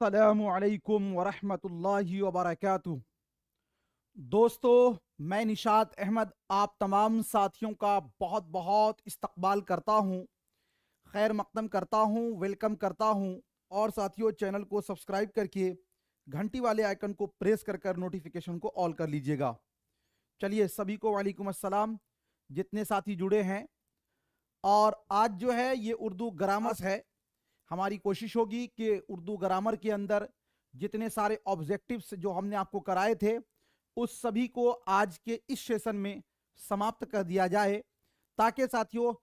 अस्सलामु अलैकुम वरहमतुल्लाहि वबरकातुह। दोस्तों, मैं निशात अहमद आप तमाम साथियों का बहुत बहुत इस्तकबाल करता हूँ, खैर मकदम करता हूँ, वेलकम करता हूँ। और साथियों, चैनल को सब्सक्राइब करके घंटी वाले आइकन को प्रेस कर कर नोटिफिकेशन को ऑल कर लीजिएगा। चलिए, सभी को वालेकुम अस्सलाम, जितने साथी जुड़े हैं। और आज जो है ये उर्दू ग्रामर्स है। हमारी कोशिश होगी कि उर्दू ग्रामर के अंदर जितने सारे ऑब्जेक्टिव्स जो हमने आपको कराए थे उस सभी को आज के इस सेशन में समाप्त कर दिया जाए, ताकि साथियों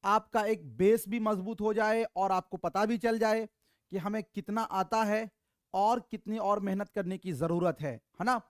आपका एक बेस भी मजबूत हो जाए और आपको पता भी चल जाए कि हमें कितना आता है और कितनी और मेहनत करने की ज़रूरत है ना।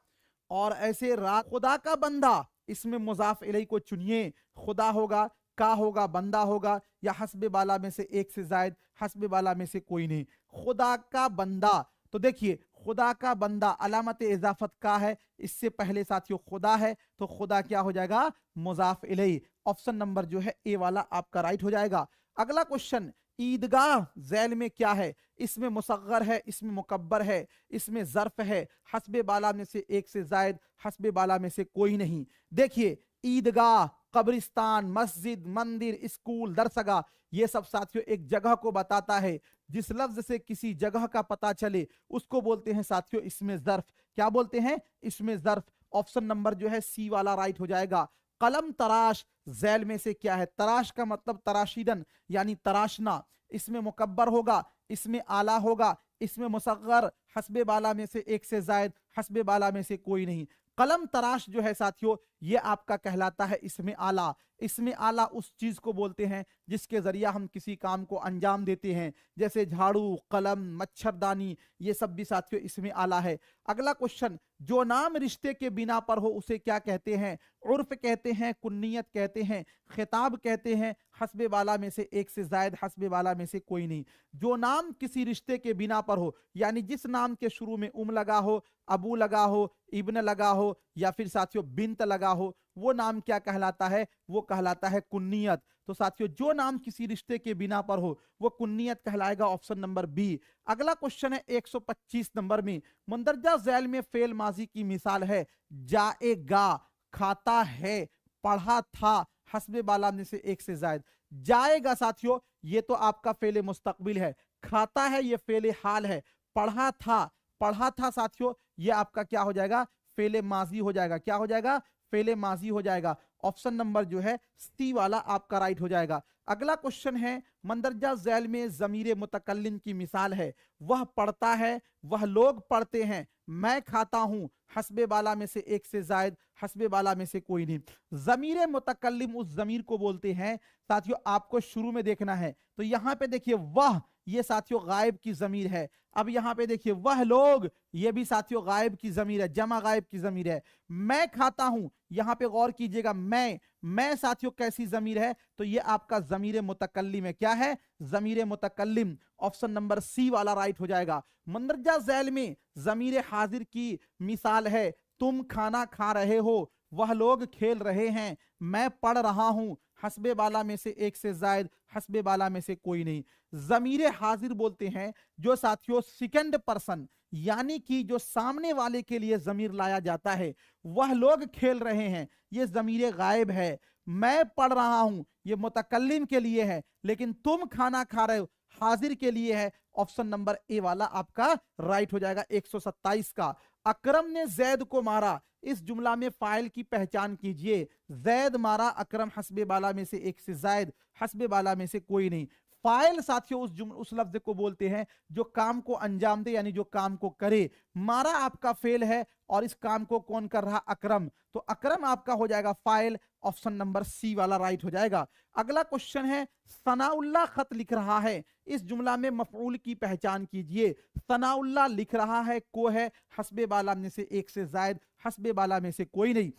और ऐसे रात खुदा का बंदा, इसमें मुजाफ इलैहि को चुनिए। खुदा होगा, का होगा, बंदा होगा, या हस्बे बाला में से एक से जायद, हस्बे बाला में से कोई नहीं। खुदा का बंदा, तो देखिए खुदा का बंदा अलामत इजाफत का है, इससे पहले साथियों खुदा है, तो खुदा क्या हो जाएगा, मुजाफ इलैहि। ऑप्शन नंबर जो है ए वाला आपका राइट हो जाएगा। अगला क्वेश्चन, ईदगाह झैल में क्या है? इसमें मुसग्गर है, इसमें मुकब्बर है, इसमें जर्फ है, हस्बे बाला में से एक से जायद, हस्बे बाला में से कोई नहीं। देखिए, ईदगाह, कब्रिस्तान, मस्जिद, मंदिर, स्कूल, दरसगाह, ये सब साथियों एक जगह को बताता है। जिस लफ्ज से किसी जगह का पता चले उसको बोलते हैं साथियों इसमें जर्फ। क्या बोलते हैं? इसमें जर्फ। ऑप्शन नंबर जो है सी वाला राइट हो जाएगा। कलम तराश झैल में से क्या है? तराश का मतलब तराशीदन यानी तराशना, इसमें मुकब्बर होगा, इसमें आला होगा, इसमें मुसग्गर, हस्बे बाला में से एक से जायद, हस्बे बाला में से कोई नहीं। कलम तराश जो है साथियों ये आपका कहलाता है इसमें आला। इसमें आला उस चीज को बोलते हैं जिसके जरिया हम किसी काम को अंजाम देते हैं, जैसे झाड़ू, कलम, मच्छरदानी, ये सब भी साथियों इसमें आला है। अगला क्वेश्चन, जो नाम रिश्ते के बिना पर हो उसे क्या कहते हैं? उर्फ कहते हैं, कुन्नियत कहते हैं, खिताब कहते हैं, हस्बे बाला में से एक से जायद, हस्बे बाला में से कोई नहीं। जो नाम किसी रिश्ते के बिना पर हो, यानी जिस नाम के शुरू में लगा हो, अबू लगा हो, इब्न लगा हो, या फिर साथियों बिंत लगा हो, वो नाम क्या कहलाता है? वो कहलाता है कुन्नियत। तो साथियों जो नाम किसी रिश्ते के बिना पर हो वो कुन्नियत कहलाएगा। Option number B. अगला क्वेश्चन है 125 नंबर में, मुंदरजा झैल में फेल माजी की मिसाल है। जाएगा, खाता है, पढ़ा था, हस्बे बाला में से एक से जायद। जाएगा साथियों ये तो आपका फेले मुस्तकबिल है, खाता है ये फेले हाल है, पढ़ा था, पढ़ा था साथियों ये आपका क्या हो जाएगा? फेले माजी हो जाएगा। क्या हो जाएगा? फेले माजी हो जाएगा। ऑप्शन नंबर जो है सी वाला आपका राइट हो जाएगा। अगला क्वेश्चन है, मंदरजा झैल में जमीर मुतकल्लिम की मिसाल है। वह पढ़ता है, वह लोग पढ़ते हैं, मैं खाता हूं, हस्बे बाला में से एक से जायद, हस्बे बाला में से कोई नहीं। जमीर मुतकल्लिम उस जमीर को बोलते हैं साथियों, आपको शुरू में देखना है। तो यहां पे देखिए वह, ये साथियों गायब की जमीर है। अब यहां पे देखिए वह लोग, ये भी साथियों गायब की जमीर है, जमा गायब की जमीर है। मैं खाता हूं, यहां पे गौर कीजिएगा, मैं साथियों कैसी जमीर है? तो ये आपका जमीर मुतकल्लिम है। क्या है? जमीर मुतकल्लिम। ऑप्शन नंबर सी वाला राइट हो जाएगा। मंदरजा झैल में जमीर हाजिर की मिसाल है। तुम खाना खा रहे हो, वह लोग खेल रहे हैं, मैं पढ़ रहा हूं, हस्बे बाला में से एक से जायद, हस्बे बाला में से कोई नहीं। जमीर हाजिर बोलते हैं जो साथियों सेकंड पर्सन, यानी कि जो सामने वाले के लिए जमीर लाया जाता है। वह लोग खेल रहे हैं, ये जमीर गायब है। मैं पढ़ रहा हूं, ये मुतकल्लिम के लिए है, लेकिन तुम खाना खा रहे हो हाजिर के लिए है। ऑप्शन नंबर ए वाला आपका राइट हो जाएगा। 127 का, अकरम ने जैद को मारा, इस जुमला में फाइल की पहचान कीजिए। जैद मारा अकरम, हस्बे बाला में से एक से जायद, हस्बे बाला में से कोई नहीं। फाइल साथियों उस लफ्ज को बोलते हैं जो काम को अंजाम दे, यानी जो काम को करे। मारा आपका फेल है और इस काम को कौन कर रहा? अकरम। तो अकरम आपका हो जाएगा फाइल। ऑप्शन नंबर सी वाला राइट हो जाएगा। अगला क्वेश्चन है, सनाउल्लाह खत लिख रहा है, इस जुमला में मफऊल की पहचान कीजिए। सनाउल्लाह लिख रहा है, को है, हस्बे बाला में से एक से जायद, हस्बे बाला में से कोई नहीं।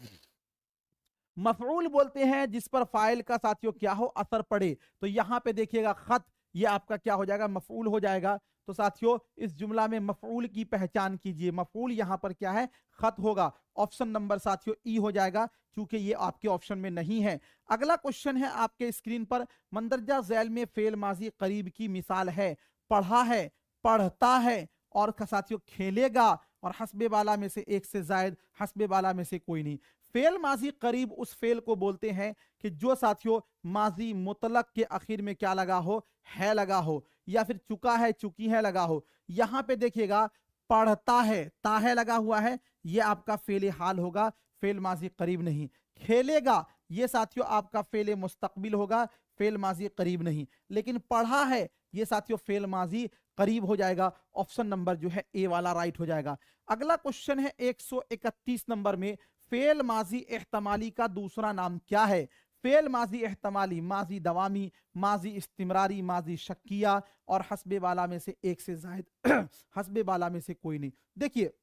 मफऊल बोलते हैं जिस पर फाइल का साथियों क्या हो? असर पड़े। तो यहां पे देखिएगा खत, ये आपका क्या हो जाएगा? मफऊल हो जाएगा। तो साथियों इस जुमला में मफऊल की पहचान कीजिए। मफऊल यहां पर क्या है? खत होगा। ऑप्शन नंबर साथियों ई हो जाएगा, क्योंकि ये आपके ऑप्शन में नहीं है। अगला क्वेश्चन है आपके स्क्रीन पर, मंदरजा झैल में फेल माजी करीब की मिसाल है। पढ़ा है, पढ़ता है और साथियों खेलेगा, और हस्बे वाला में से एक से जायद, हस्बे वाला में से कोई नहीं। फेल माजी करीब उस फेल को बोलते हैं कि जो साथियों माजी मुतलक के आखिर में क्या लगा हो, है लगा हो, या फिर चुका है, चुकी है लगा हो। यहां पे देखिएगा पढ़ता है, ताहे लगा हुआ है, ये आपका फेल हाल होगा, फेल माजी करीब नहीं। खेलेगा, ये साथियों आपका फेल मुस्तकबिल होगा, फेल माजी करीब नहीं। लेकिन पढ़ा है, ये साथियों फेल माजी करीब हो जाएगा। ऑप्शन नंबर जो है ए वाला राइट हो जाएगा। अगला क्वेश्चन है 131 नंबर में, फेल माजी एहतमाली का दूसरा नाम क्या है? फेल माजी एहतमाली, माजी दवामी, माजी इस्तिमरारी, माजी शक्किया, और हस्बे वाला में से एक से जायद हस्बे वाला में से कोई नहीं। देखिए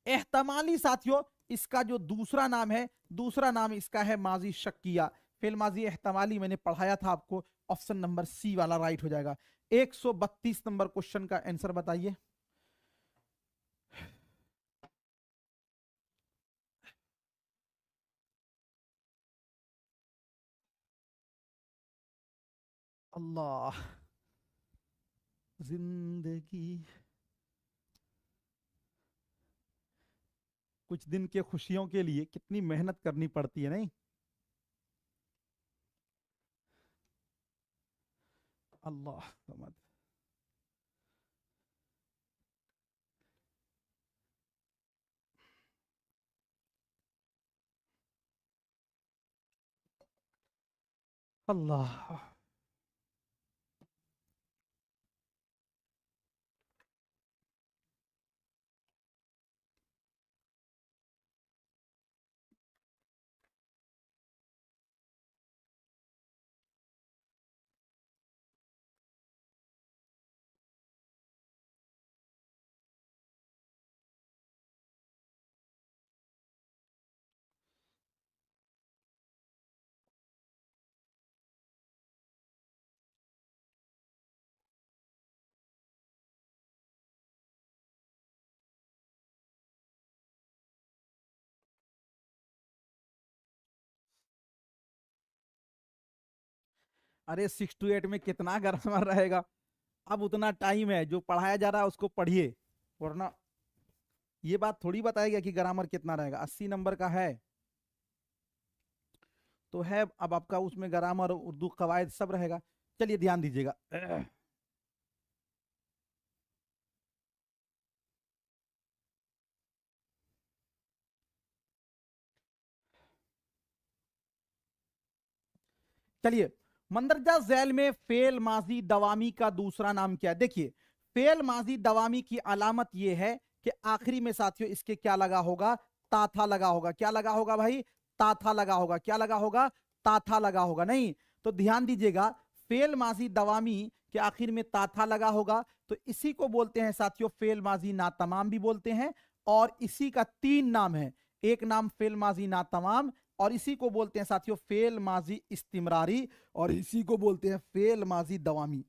एहतमाली साथियों इसका जो दूसरा नाम है, दूसरा नाम इसका है माजी शक्किया। फेल माजी एहतमाली मैंने पढ़ाया था आपको, ऑप्शन नंबर सी वाला राइट हो जाएगा। 132 नंबर क्वेश्चन का आंसर बताइए। अल्लाह, जिंदगी कुछ दिन के खुशियों के लिए कितनी मेहनत करनी पड़ती है, नहीं? अल्लाह समझ। अल्लाह, अरे 6 to 8 में कितना ग्रामर रहेगा? अब उतना टाइम है, जो पढ़ाया जा रहा है उसको पढ़िए, वरना ये बात थोड़ी बताएगा कि ग्रामर कितना रहेगा। 80 नंबर का है तो है, अब आपका उसमें ग्रामर, उर्दू कवायद सब रहेगा। चलिए ध्यान दीजिएगा। चलिए, मंदरजा झैल में फेल माजी दवामी का दूसरा नाम क्या है? देखिए फेल माजी दवामी की अलामत यह है कि आखिरी में साथियों इसके क्या लगा होगा, ताथा लगा होगा। क्या लगा होगा भाई? ताथा लगा होगा। क्या लगा होगा? ताथा लगा होगा। नहीं तो ध्यान दीजिएगा, फेल माजी दवामी के आखिर में ताथा लगा होगा, तो इसी को बोलते हैं साथियों फेल माजी नातमाम भी बोलते हैं। और इसी का 3 नाम है, एक नाम फेल माजी नातमाम, और इसी को बोलते हैं साथियों फेल माजी इस्तिमरारी, और इसी को बोलते हैं फेल माजी दवामी।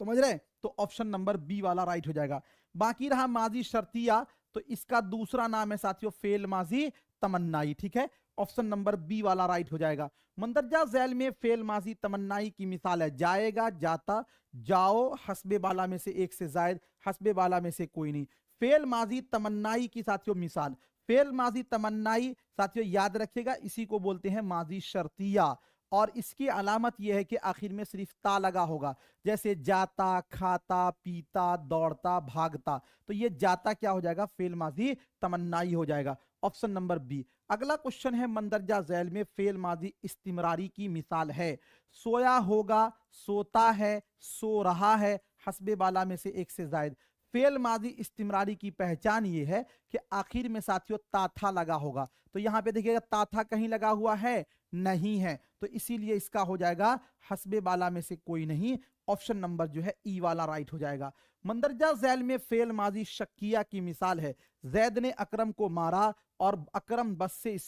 समझ रहे? तो ऑप्शन नंबर बी वाला राइट हो जाएगा। बाकी रहा माजी शर्तिया, तो इसका दूसरा नाम है साथियों फेल माजी तमन्नाई। ठीक है, ऑप्शन नंबर बी वाला राइट हो जाएगा। मंदरजा झैल में फेल माजी तमन्नाई की मिसाल है जाएगा, जाता, जाओ, हस्बे बाला में से एक से जायद, हस्बे बाला में से कोई नहीं। फेल माजी तमन्नाई की साथियों मिसाल, फेल माजी तमन्नाई साथियों याद रखिएगा इसी को बोलते हैं माजी शर्तिया, और इसकी अलामत यह है कि आखिर में सिर्फ ता लगा होगा। जैसे जाता, खाता, पीता, दौड़ता, भागता, तो ये जाता क्या हो जाएगा? फेल माजी तमन्नाई हो जाएगा। Option number B. अगला क्वेश्चन है मंदरजा झैल में फेल माजी इस्तिमरारी की मिसाल है, सोया होगा, सोता है, सो रहा है, हस्बे बाला में से एक से जायद। फेल माजी इस्तिमरारी की पहचान ये है कि आखिर में साथियों ताथा लगा होगा। तो यहां पे देखिएगा ताथा कहीं लगा हुआ है? नहीं है, तो इसीलिए इसका हो जाएगा हस्बे बाला में से कोई नहीं। ऑप्शन नंबर जो है ई वाला राइट हो जाएगा। मंदरजा झैल में फेल माजी शक्किया की मिसाल है, जैद ने अकरम को मारा और अकरम बस से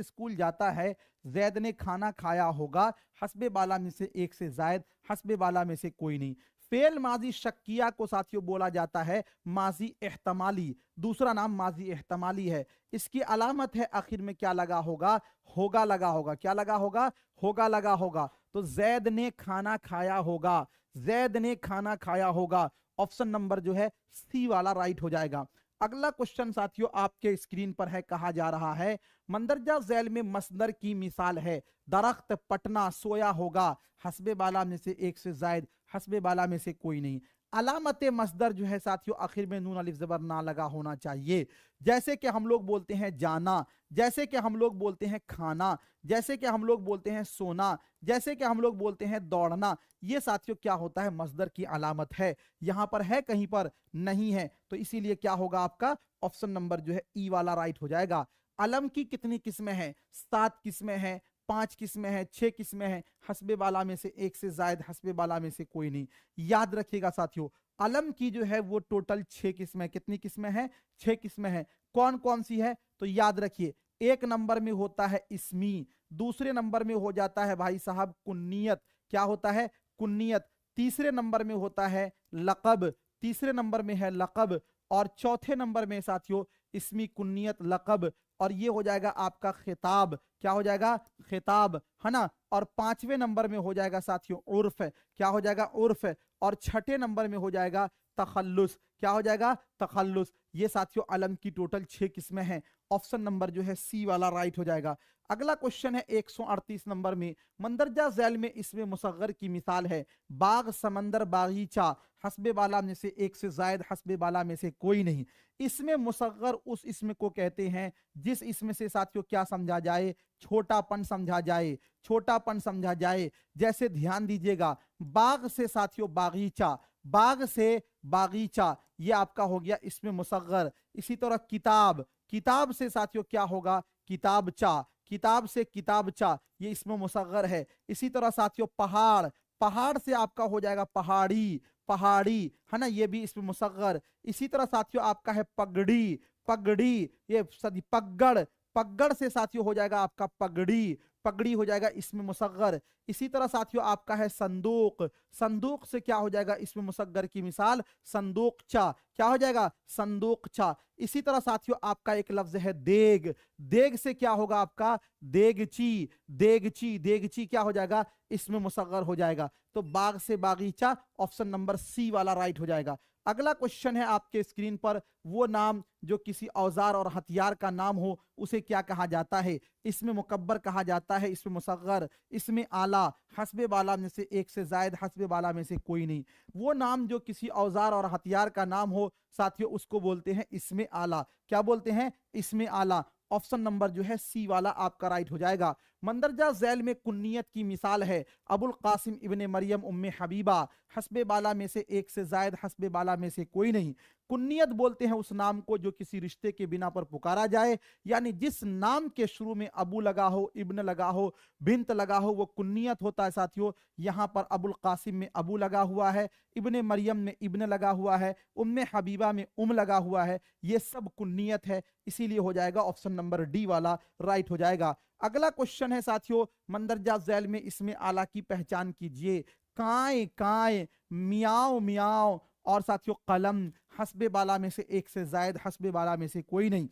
स्कूल जाता है, जैद ने खाना खाया होगा, हस्बे बाला में से एक से जायद, हस्बे बाला में से कोई नहीं। फेल माजी शक्किया को साथियों बोला जाता है माजी एहतमाली, दूसरा नाम माजी एहतमाली है। इसकी अलामत है आखिर में क्या लगा होगा? होगा लगा होगा। क्या लगा होगा? होगा लगा होगा। तो जैद ने खाना खाया होगा, जैद ने खाना खाया होगा। ऑप्शन नंबर जो है सी वाला राइट हो जाएगा। अगला क्वेश्चन साथियों आपके स्क्रीन पर है, कहा जा रहा है मंदरजा झैल में मसदर की मिसाल है, दरख्त पटना सोया होगा, हस्बे बाला में से एक से जायद, हस्बे बाला में से कोई नहीं। अलामत मसदर जो है साथियों आखिर में नून अलिफ जबर ना लगा होना चाहिए। जैसे कि हम लोग बोलते हैं जाना, जैसे कि हम लोग बोलते हैं खाना, जैसे कि हम लोग बोलते हैं सोना, जैसे कि हम लोग बोलते हैं दौड़ना, ये साथियों क्या होता है, मसदर की अलामत है। यहां पर है, कहीं पर नहीं है, तो इसीलिए क्या होगा आपका ऑप्शन नंबर जो है ई वाला राइट हो जाएगा। अलम की कितनी किस्में हैं? 7 किस्में हैं, 5 किस्में हैं, 6 किस्में हैं, हस्बे बाला में से एक से जायद, हस्बे बाला में से कोई नहीं। याद रखिएगा साथियों, अलम की जो है वो टोटल 6 किस्में, कितनी किस्में हैं? 6 किस्में हैं। कौन कौन सी है? तो याद रखिए, एक नंबर में होता है इसमी, दूसरे नंबर में हो जाता है भाई साहब कुन्नियत, क्या होता है? कुन्नियत। तीसरे नंबर में होता है लकब, तीसरे नंबर में है लकब, और चौथे नंबर में साथियों इसमी कुन्नियत लकब, और ये हो जाएगा आपका खिताब, क्या हो जाएगा? खिताब, है ना। और 5वें नंबर में हो जाएगा साथियों उर्फ, क्या हो जाएगा? उर्फ। और 6ठे नंबर में हो जाएगा तखल्लुस, क्या हो जाएगा? तखल्लुस। ये साथियों अलम की टोटल 6 किस्में हैं। ऑप्शन नंबर जो है सी वाला राइट हो जाएगा। अगला क्वेश्चन है 138 नंबर में, मंदरजा झैल में इसमें मुसग्गर की मिसाल है, बाग समंदर बागीचा, हस्बे बाला में से एक से जायद, हस्बे बाला में से कोई नहीं। इसमें मुसग्गर उस इसम को कहते हैं जिस इसमें से साथियों क्या समझा जाए? छोटापन समझा जाए, छोटापन समझा जाए। जैसे ध्यान दीजिएगा, बाग से साथियों बागीचा, बाग से बागीचा, ये आपका हो गया इसमें मुसग्गर। इसी तरह किताब, किताब से साथियों क्या होगा? किताबचा, किताब से किताबचा, ये इसमें मुसग्गर है। इसी तरह साथियों पहाड़, पहाड़ से आपका हो जाएगा पहाड़ी, पहाड़ी, है ना, ये भी इसमें मुसग्गर। इसी तरह साथियों आपका है पगड़ी, पगड़ी, ये सदी पगड़, पगड़ से साथियों हो जाएगा आपका पगड़ी, पगड़ी हो जाएगा इसमें मुसग्गर। इसी तरह साथियों आपका है संदूक, संदूक से क्या हो जाएगा इसमें मुसग्गर की मिसाल? संदूकचा, क्या हो जाएगा? संदूकचा। इसी तरह साथियों आपका एक लफ्ज है देग, देग से क्या होगा आपका? देगची, देगची, देगची क्या हो जाएगा? इसमें मुसग्गर हो जाएगा। तो बाग से बागीचा, ऑप्शन नंबर सी वाला राइट हो जाएगा। अगला क्वेश्चन है आपके स्क्रीन पर, वो नाम जो किसी औजार और हथियार का नाम हो उसे क्या कहा जाता है? इसमें मुकब्बर कहा जाता है, इसमें मुसग्गर, इसमें आला, हस्बे बाला में से एक से जायद, हस्बे बाला में से कोई नहीं। वो नाम जो किसी औजार और हथियार का नाम हो साथियों उसको बोलते हैं इसमें आला, क्या बोलते हैं? इसमें आला। ऑप्शन नंबर जो है सी वाला आपका राइट हो जाएगा। मंदरजा झैल में कुन्नियत की मिसाल है, अबुल कासिम इब्ने मरियम उम्मे हबीबा, हस्बे बाला में से एक से जायद, हस्बे बाला में से कोई नहीं। कुन्नियत बोलते हैं उस नाम को जो किसी रिश्ते के बिना पर पुकारा जाए, यानी जिस नाम के शुरू में अबू लगा हो, इब्न लगा हो, बिन्त लगा हो, वो कुन्नियत होता है साथियों। यहाँ पर अबुल कासिम में अबू लगा हुआ है, इब्ने मरियम में इब्न लगा हुआ है, उम्मे हबीबा में लगा हुआ है, ये सब कुन्नियत है। इसीलिए हो जाएगा ऑप्शन नंबर डी वाला राइट हो जाएगा। अगला क्वेश्चन है साथियों, मंदरजा झैल में इसमें आला की पहचान कीजिए। काय काय, मियाओ मियाओ, और साथियों कलम, हस्बे बाला में से एक से जायद, हस्बे बाला में से कोई नहीं।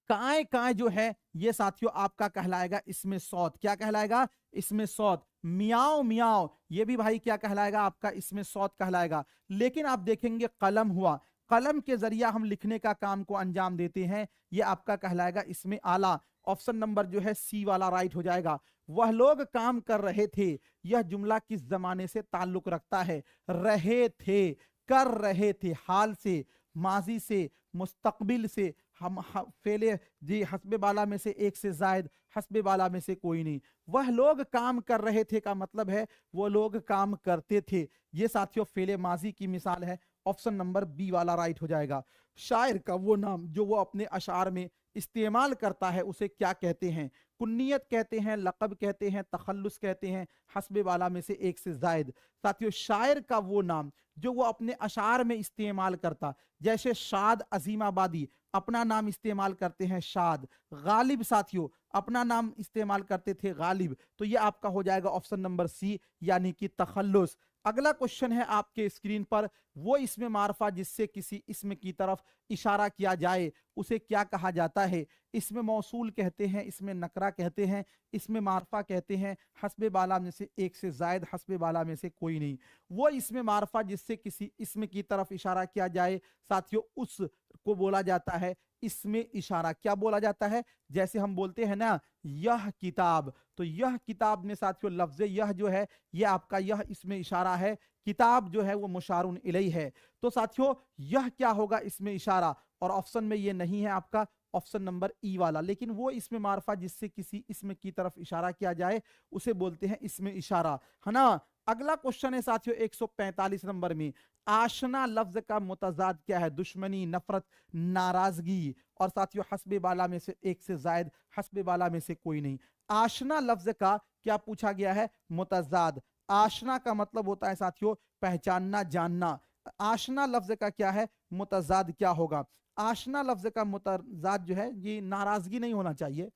काय काय जो है ये साथियों आपका कहलाएगा इसमें सौत, क्या कहलाएगा? इसमें सौत। मियाओ मियाओ, ये भी भाई क्या कहलाएगा आपका? इसमें सौत कहलाएगा। लेकिन आप देखेंगे कलम हुआ, कलम के जरिया हम लिखने का काम को अंजाम देते हैं, ये आपका कहलाएगा इसमें आला। ऑप्शन नंबर जो है सी वाला राइट हो जाएगा। वह लोग काम कर रहे थे, यह जुमला किस जमाने से ताल्लुक रखता है? रहे थे, कर रहे थे, हाल से, माजी से, मुस्तकबिल से, हम फेले जी, हस्बे बाला में से एक से जायद, हस्बे बाला में से कोई नहीं। वह लोग काम कर रहे थे का मतलब है वो लोग काम करते थे, ये साथियों फेले माजी की मिसाल है। ऑप्शन नंबर बी वाला राइट हो जाएगा। शायर का वो नाम जो वो अपने अशार में इस्तेमाल करता है उसे क्या कहते हैं? कुन्नियत कहते हैं, लक़ब कहते हैं, तखल्लुस कहते हैं, हस्बे वाला में से एक से जायद। साथियों शायर का वो नाम जो वो अपने अशार में इस्तेमाल करता, जैसे शाद अजीमाबादी अपना नाम इस्तेमाल करते हैं शाद, गालिब साथियों अपना नाम इस्तेमाल करते थे गालिब, तो ये आपका हो जाएगा ऑप्शन नंबर सी यानी कि तखल्लुस। अगला क्वेश्चन है आपके स्क्रीन पर, वो इसमें मारफा जिससे किसी इसम की तरफ इशारा किया जाए उसे क्या कहा जाता है? इसमें मौसूल कहते हैं, इसमें नकरा कहते हैं, इसमें मारफा कहते हैं, हस्बे बाला में से एक से जायद, हस्बे बाला में से कोई नहीं। वो इसमें मारफा जिससे किसी इसम की तरफ इशारा किया जाए साथियों, उस को बोला जाता है इसमें इशारा। क्या बोला जाता है? जैसे हम बोलते हैं ना यह किताब, तो यह किताब में साथियों लफ्ज यह जो है ये आपका यह इसमें इशारा है, किताब जो है वो मुशारुन इलैहि है। तो साथियों यह क्या होगा इसमें इशारा, और ऑप्शन में ये नहीं है आपका ऑप्शन नंबर ई वाला, लेकिन वो इसमें मारफा जिससे किसी इसमें की तरफ इशारा किया जाए उसे बोलते हैं इसमें इशारा, है ना। अगला क्वेश्चन है साथियों 145 नंबर में, आशना लफ्ज का मुतजाद क्या है? दुश्मनी, नफरत, नाराजगी, और साथियों हस्बे बाला में से एक से जायद, हस्बे बाला में से कोई नहीं। आशना लफ्ज का क्या पूछा गया है? मुतजाद। आशना का मतलब होता है साथियों पहचानना, जानना। आशना लफ्ज का क्या है? मुतजाद क्या होगा? आशना लफ्ज का मुतजाद जो है ये नाराजगी नहीं होना चाहिए,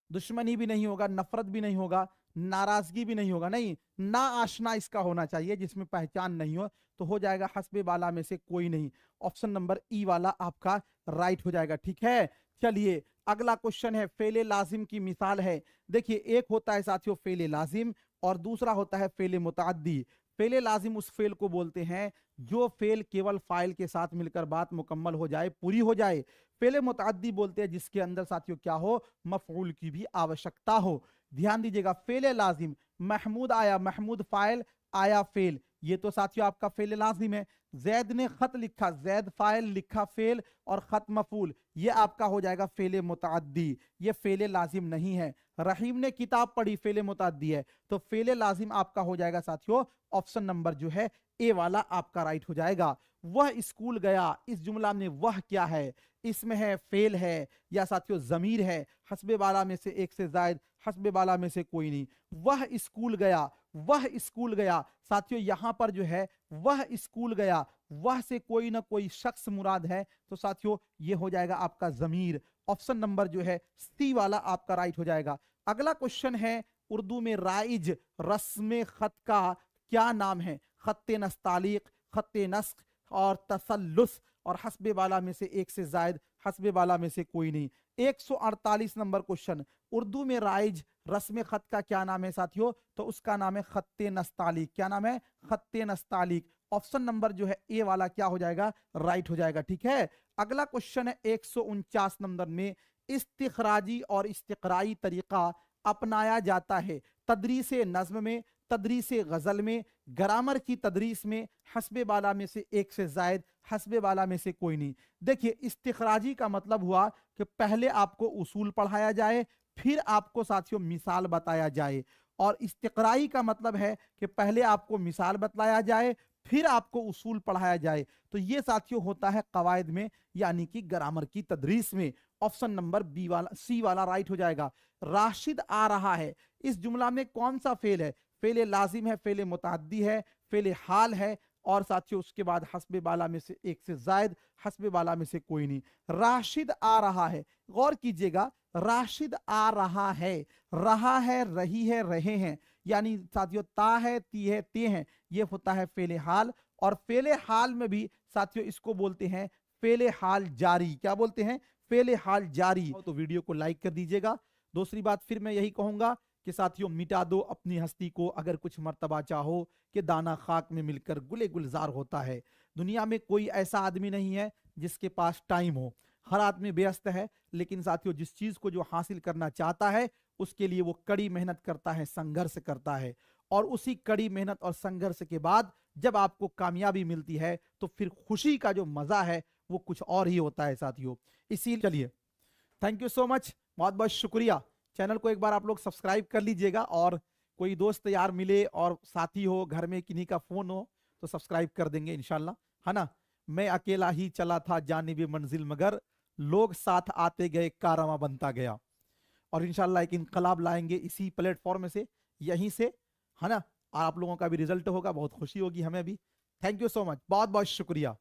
दुश्मनी भी नहीं होगा, नफरत भी नहीं होगा, नाराजगी भी नहीं होगा, नहीं, ना आशना इसका होना चाहिए जिसमें पहचान नहीं हो, तो हो जाएगा हस्बे बाला में से कोई नहीं। ऑप्शन नंबर ई वाला आपका राइट हो जाएगा, ठीक है। चलिए अगला क्वेश्चन है, फेले लाजिम की मिसाल है। देखिए एक होता है साथियों फेले लाजिम और दूसरा होता है फेले मुताद्दी। फेले लाजिम उस फेल को बोलते हैं जो फेल केवल फाइल के साथ मिलकर बात मुकम्मल हो जाए, पूरी हो जाए। फेले मुताद्दी बोलते हैं जिसके अंदर साथियों क्या हो? मफऊल की भी आवश्यकता हो। ध्यान दीजिएगा, फेले लाजिम, महमूद आया, महमूद फाइल, आया फेल, ये तो साथियों आपका फेले लाजिम है। जैद ने खत लिखा, जैद फाइल, लिखा फेल और खत मफूल, ये आपका हो जाएगा फेले मुताद्दी, ये फेले लाजिम नहीं है। रहीम ने किताब पढ़ी, फेले मुताद्दी है, तो फेले लाजिम आपका हो जाएगा साथियों ऑप्शन नंबर जो है ए वाला आपका राइट हो जाएगा। वह स्कूल गया, इस जुमला में वह क्या है? इसमें है, फेल है, या साथियों जमीर है, हस्बे बाला में से एक से जायद, हस्बे बाला में से कोई नहीं। वह स्कूल गया, वह स्कूल गया, साथियों यहां पर जो है वह स्कूल गया, वह से कोई ना कोई शख्स मुराद है, तो साथियों ये हो जाएगा आपका जमीर। ऑप्शन नंबर जो है सी वाला आपका राइट हो जाएगा। अगला क्वेश्चन है, उर्दू में राइज रस्म खत का क्या नाम है? खत्ते नस्तालिक, खत्ते नस्ख और तसल्लुस, और हस्बे बाला में से एक से जायद, हस्बे बाला में से कोई नहीं। 148 नंबर क्वेश्चन, उर्दू में राइज रस्म खत का क्या नाम है साथियों? तो उसका नाम है खत्ते नस्तालिक। क्या नाम है? खत्ते नस्तालिक। ऑप्शन नंबर जो है ए वाला क्या हो जाएगा? राइट हो जाएगा, ठीक है। अगला क्वेश्चन है 149 नंबर में, इस्तिखराजी और इस्तिकराई तरीका अपनाया जाता है तदरीसे नज्म में, तदरीसे गजल में, ग्रामर की तदरीस में, हस्बे बाला में से एक से जायद, हस्बे बाला में से कोई नहीं। देखिए इस्तिखराजी का मतलब हुआ कि पहले आपको उसूल पढ़ाया जाए, फिर आपको साथियों मिसाल बताया जाए, और इस्तिकराई का मतलब है कि पहले आपको मिसाल बताया जाए फिर आपको उसूल पढ़ाया जाए। तो ये साथियों होता है कवायद में, यानी कि ग्रामर की तदरीस में। ऑप्शन नंबर बी वाला, सी वाला राइट हो जाएगा। राशिद आ रहा है, इस जुमला में कौन सा फेल है? फेले लाजिम है, फेले मुताद्दी है, फेले हाल है, और साथियों उसके बाद हस्बे बाला में से एक से जायद, हस्बे बाला में से कोई नहीं। राशिद आ रहा है, गौर कीजिएगा, राशिद आ रहा है, रही है, रहे हैं, यानी साथियों ता है, ती है, ते हैं, ये होता है फेले हाल। और फेले हाल में भी साथियों इसको बोलते हैं फेले हाल जारी। क्या बोलते हैं? फेले हाल जारी। तो वीडियो को लाइक कर दीजिएगा। दूसरी बात फिर मैं यही कहूंगा कि साथियों मिटा दो अपनी हस्ती को, अगर कुछ मर्तबा चाहो कि दाना खाक में मिलकर गुले गुलजार होता है। दुनिया में कोई ऐसा आदमी नहीं है जिसके पास टाइम हो, हर आदमी व्यस्त है, लेकिन साथियों जिस चीज को जो हासिल करना चाहता है उसके लिए वो कड़ी मेहनत करता है, संघर्ष करता है, और उसी कड़ी मेहनत और संघर्ष के बाद जब आपको कामयाबी मिलती है तो फिर खुशी का जो मजा है वो कुछ और ही होता है साथियों। इसीलिए चलिए, थैंक यू सो मच, बहुत बहुत शुक्रिया। चैनल को एक बार आप लोग सब्सक्राइब कर लीजिएगा, और कोई दोस्त यार मिले और साथी हो, घर में किन्हीं का फोन हो तो सब्सक्राइब कर देंगे इंशाल्लाह, है ना। मैं अकेला ही चला था जानिबे मंजिल, मगर लोग साथ आते गए, कारवां बनता गया। और इंशाल्लाह एक इनकलाब लाएंगे इसी प्लेटफॉर्म से, यहीं से, है ना। और आप लोगों का भी रिजल्ट होगा, बहुत खुशी होगी हमें भी। थैंक यू सो मच, बहुत बहुत शुक्रिया।